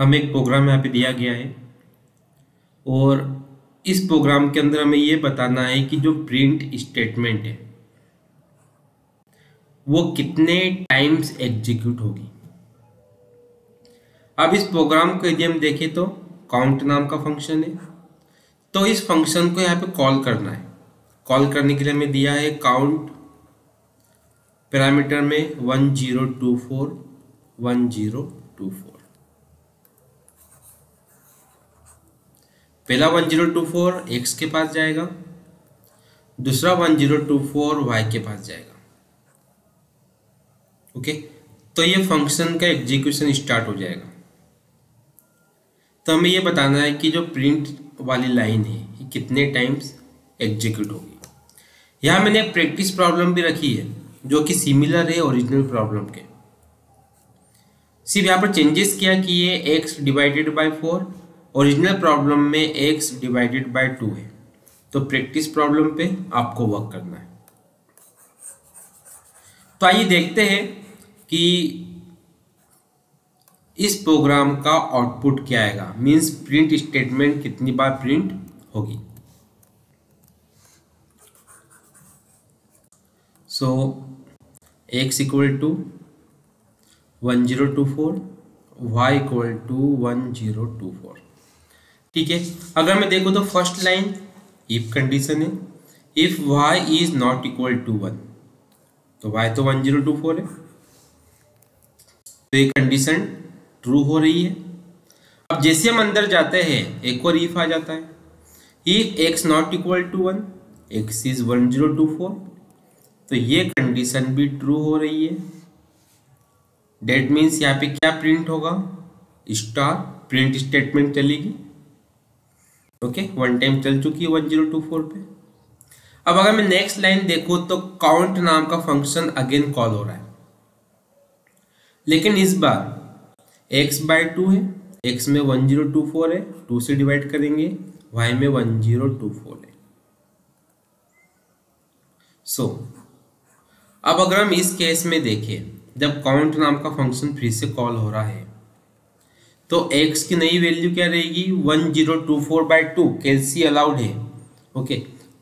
हमें एक प्रोग्राम यहाँ पे दिया गया है और इस प्रोग्राम के अंदर हमें ये बताना है कि जो प्रिंट स्टेटमेंट है वो कितने टाइम्स एग्जीक्यूट होगी। अब इस प्रोग्राम को यदि हम देखें तो काउंट नाम का फंक्शन है, तो इस फंक्शन को यहाँ पे कॉल करना है। कॉल करने के लिए हमें दिया है काउंट पैरामीटर में 1024 1024। पहला 1024 x के पास जाएगा, दूसरा 1024 y के पास जाएगा। ओके, तो ये फंक्शन का एग्जीक्यूशन स्टार्ट हो जाएगा। तो हमें ये बताना है कि जो प्रिंट वाली लाइन है ये कितने टाइम्स एग्जीक्यूट होगी। यहाँ मैंने एक प्रैक्टिस प्रॉब्लम भी रखी है जो कि सिमिलर है ओरिजिनल प्रॉब्लम के। सिर्फ यहाँ पर चेंजेस किया कि ये x divided by 4, original problem में x डिवाइडेड बाय 2 है। तो प्रैक्टिस प्रॉब्लम पे आपको वर्क करना है। तो आइए देखते हैं कि इस प्रोग्राम का आउटपुट क्या आएगा, मींस प्रिंट स्टेटमेंट कितनी बार प्रिंट होगी। So x equal to 1024, y equal to 1024। ठीक है, अगर मैं देखूँ तो फर्स्ट लाइन इफ कंडीशन है, if y is not equal to 1, तो y तो 1024 है, तो ये कंडीशन ट्रू हो रही है। अब जैसे हम अंदर जाते हैं एक और इफ आ जाता है, if x not equal to 1, x is 1024, तो ये कंडीशन भी ट्रू हो रही है। डेट मीन्स यहाँ पे क्या प्रिंट होगा, स्टार प्रिंट स्टेटमेंट चलेगी। ओके, वन टाइम चल चुकी है 1024 पे। अब अगर मैं नेक्स्ट लाइन देखूं तो काउंट नाम का फंक्शन अगेन कॉल हो रहा है, लेकिन इस बार x बाय 2 है, x में 1024 है, 2 से डिवाइड करेंगे, y में 1024 है। सो अब अगर हम इस केस में देखें, जब काउंट नाम का फंक्शन फिर से कॉल हो रहा है तो x की नई वैल्यू क्या रहेगी, 1024/2। कैलसी अलाउड है। ओके,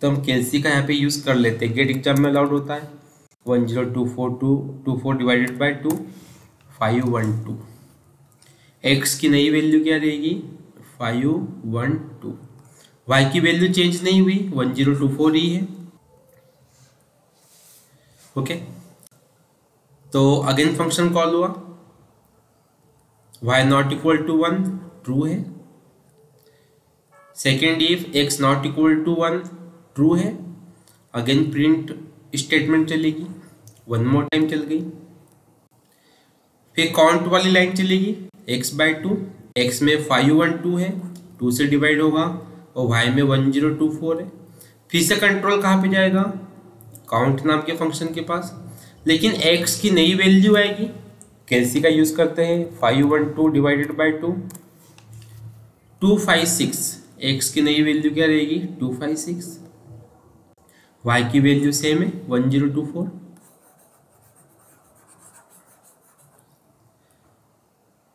तो हम कैलसी का यहाँ पे यूज कर लेते हैं, गेट एग्जाम में अलाउड होता है। 1024 डिवाइडेड बाय 2 512। x की नई वैल्यू क्या रहेगी, 512। y की वैल्यू चेंज नहीं हुई, 1024 ही है। ओके, तो अगेन फंक्शन कॉल हुआ, y not equal to 1 true है। Second if x not equal to 1 true है, अगेन प्रिंट स्टेटमेंट चलेगी, वन मोर टाइम चल गई। फिर काउंट वाली लाइन चलेगी, x बाय 2, x में 512 है, 2 से डिवाइड होगा, और y में 1024 है। फिर से कंट्रोल कहाँ पे जाएगा, काउंट नाम के फंक्शन के पास, लेकिन x की नई वैल्यू आएगी, कैलसी का यूज करते हैं। 512 डिवाइडेड बाय 2 256। x की नई वैल्यू क्या रहेगी, 256। y की वैल्यू सेम है, 1024।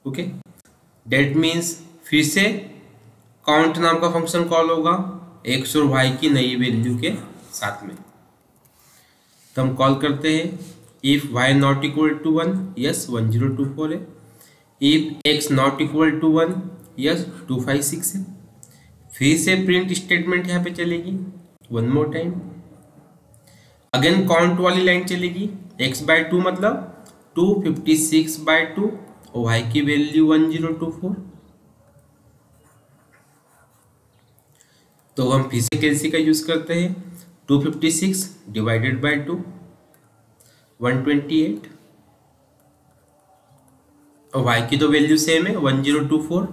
ओके, डेट मीन्स फिर से काउंट नाम का फंक्शन कॉल होगा x और y की नई वैल्यू के साथ में। तो हम कॉल करते हैं, if y not equal to 1, yes 1024 है। If x not equal to 1, yes 256 है। फिर से प्रिंट स्टेटमेंट यहाँ पे चलेगी, one more time. Again count वाली लाइन चलेगी, x बाय 2 मतलब 256/2, और y की वैल्यू 1024। तो हम फिर से कैलसी का यूज करते हैं, 256 डिवाइडेड बाय 2 128, और y की तो वैल्यू सेम है 1024,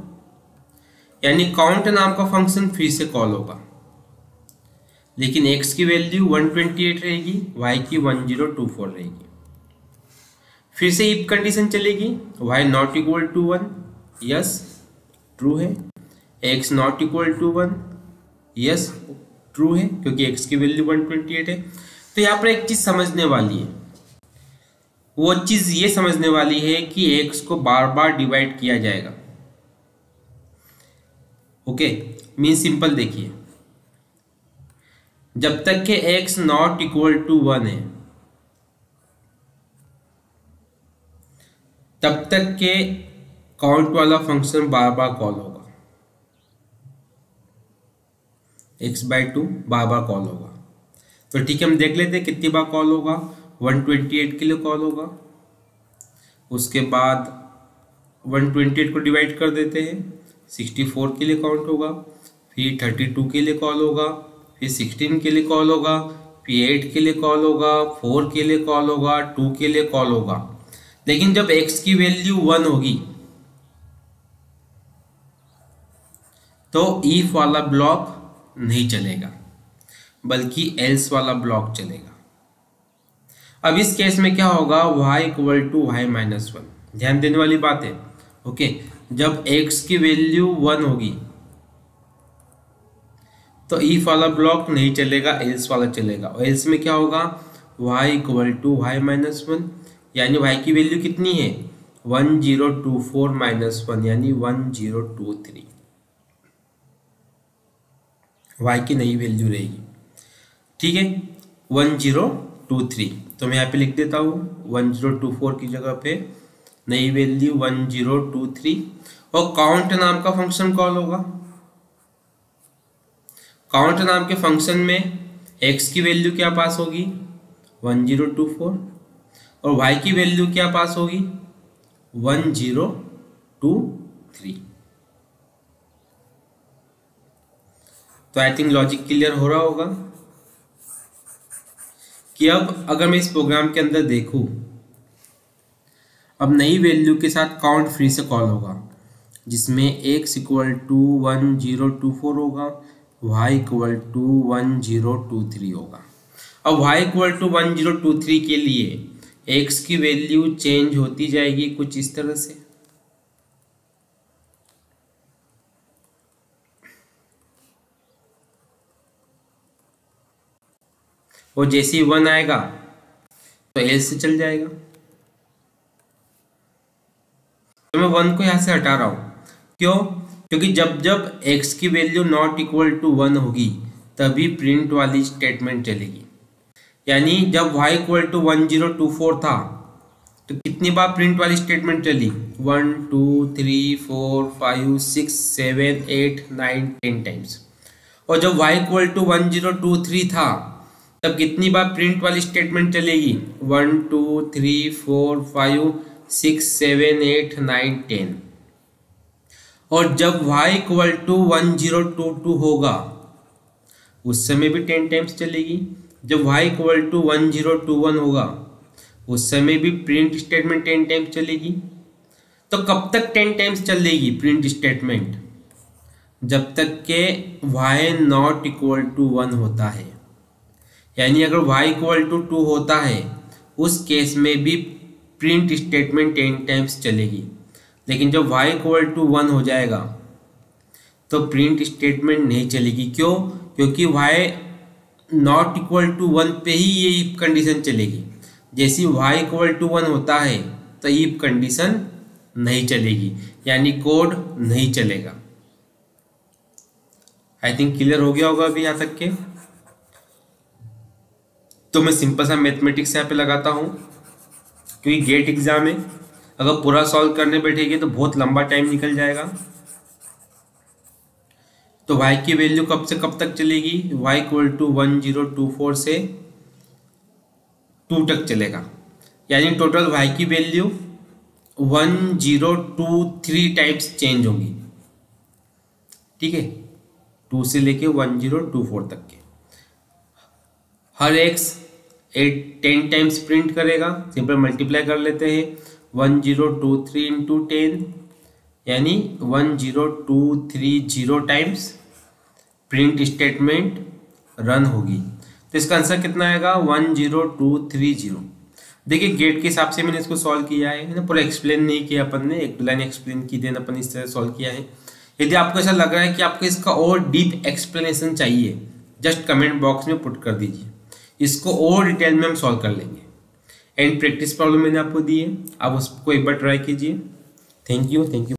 यानी काउंट नाम का फंक्शन फिर से कॉल होगा, लेकिन x की वैल्यू 128 रहेगी, y की 1024 रहेगी। फिर से इफ कंडीशन चलेगी, y not equal to 1, yes true है। x not equal to 1, yes true है, क्योंकि x की वैल्यू 128 है। तो यहाँ पर एक चीज समझने वाली है, वो चीज ये समझने वाली है कि x को बार बार डिवाइड किया जाएगा। ओके, मीन सिंपल देखिए, जब तक के x नॉट इक्वल टू 1 है तब तक के काउंट वाला फंक्शन बार बार कॉल होगा, x/2 बार बार कॉल होगा। तो ठीक है, हम देख लेते हैं कितनी बार कॉल होगा। 128 के लिए कॉल होगा, उसके बाद 128 को डिवाइड कर देते हैं, 64 के लिए काउंट होगा, फिर 32 के लिए कॉल होगा, फिर 16 के लिए कॉल होगा, फिर 8 के लिए कॉल होगा, 4 के लिए कॉल होगा, 2 के लिए कॉल होगा। लेकिन जब x की वैल्यू 1 होगी तो if वाला ब्लॉक नहीं चलेगा, बल्कि else वाला ब्लॉक चलेगा। अब इस केस में क्या होगा, y equal to y minus 1। ध्यान देने वाली बात है। ओके, जब x की वैल्यू 1 होगी तो if वाला ब्लॉक नहीं चलेगा, else वाला चलेगा। और else में क्या होगा, y equal to y minus 1, यानी y की वैल्यू कितनी है 1024 माइनस 1 यानी 1023, y की नई वैल्यू रहेगी। ठीक है, 1023, तो मैं यहाँ पे लिख देता हूँ 1024 की जगह पे नई वैल्यू 1023। और काउंट नाम का फंक्शन कॉल होगा। काउंट नाम के फंक्शन में x की वैल्यू क्या पास होगी 1024 और y की वैल्यू क्या पास होगी 1023। तो आई थिंक लॉजिक क्लियर हो रहा होगा कि अब अगर मैं इस प्रोग्राम के अंदर देखूं, अब नई वैल्यू के साथ काउंट फ्री से कॉल होगा, जिसमें x इक्वल टू 1024 होगा, y इक्वल टू 1023 होगा। अब y इक्वल टू 1023 के लिए x की वैल्यू चेंज होती जाएगी कुछ इस तरह से। और जैसे ही 1 आएगा तो एल से चल जाएगा। तो मैं 1 को यहां से हटा रहा हूं, क्यों? क्योंकि जब जब x की वैल्यू नॉट इक्वल टू 1 होगी तभी प्रिंट वाली स्टेटमेंट चलेगी। यानी जब y इक्वल टू 1024 था तो कितनी बार प्रिंट वाली स्टेटमेंट चली 1 2 3 4 5 6 7 8 9 10 टाइम्स। और जब y इक्वल टू 1023 था तब कितनी बार प्रिंट वाली स्टेटमेंट चलेगी 1 2 3 4 5 6 7 8 9 10। और जब y इक्वल टू 1022 होगा उस समय भी 10 टाइम्स चलेगी। जब y इक्वल टू 1021 होगा उस समय भी प्रिंट स्टेटमेंट 10 टाइम्स चलेगी। तो कब तक 10 टाइम्स चलेगी प्रिंट स्टेटमेंट? जब तक के y नॉट इक्वल टू 1 होता है। यानी अगर y इक्वल टू 2 होता है उस केस में भी प्रिंट स्टेटमेंट 10 टाइम्स चलेगी। लेकिन जब y इक्वल टू 1 हो जाएगा तो प्रिंट स्टेटमेंट नहीं चलेगी। क्यों? क्योंकि y नॉट इक्वल टू 1 पे ही ये इफ कंडीशन चलेगी। जैसे y इक्वल टू 1 होता है तो इफ कंडीशन नहीं चलेगी, यानी कोड नहीं चलेगा। आई थिंक क्लियर हो गया होगा अभी यहाँ तक के। तो मैं सिंपल सा मैथमेटिक्स यहाँ पे लगाता हूँ, क्योंकि गेट एग्जाम है, अगर पूरा सॉल्व करने बैठेगी तो बहुत लंबा टाइम निकल जाएगा। तो y की वैल्यू कब से कब तक चलेगी? y इक्वल टू 1024 से 2 तक चलेगा। यानी टोटल y की वैल्यू 1023 टाइम्स चेंज होगी। ठीक है, 2 से लेके 1024 तक के हर x 10 टाइम्स प्रिंट करेगा। सिंपल मल्टीप्लाई कर लेते हैं 1023 इंटू 10 यानी 10230 टाइम्स प्रिंट स्टेटमेंट रन होगी। तो इसका आंसर कितना आएगा 10230। देखिए गेट के हिसाब से मैंने इसको सॉल्व किया है ना, पूरा एक्सप्लेन नहीं किया अपन ने, एक लाइन एक्सप्लेन की देन अपन इस तरह सॉल्व किया है। यदि आपको ऐसा लग रहा है कि आपको इसका और डीप एक्सप्लेनेशन चाहिए, जस्ट कमेंट बॉक्स में पुट कर दीजिए, इसको और डिटेल में हम सॉल्व कर लेंगे। एंड प्रैक्टिस प्रॉब्लम मैंने आपको दी है, आप उसको एक बार ट्राई कीजिए। Thank you.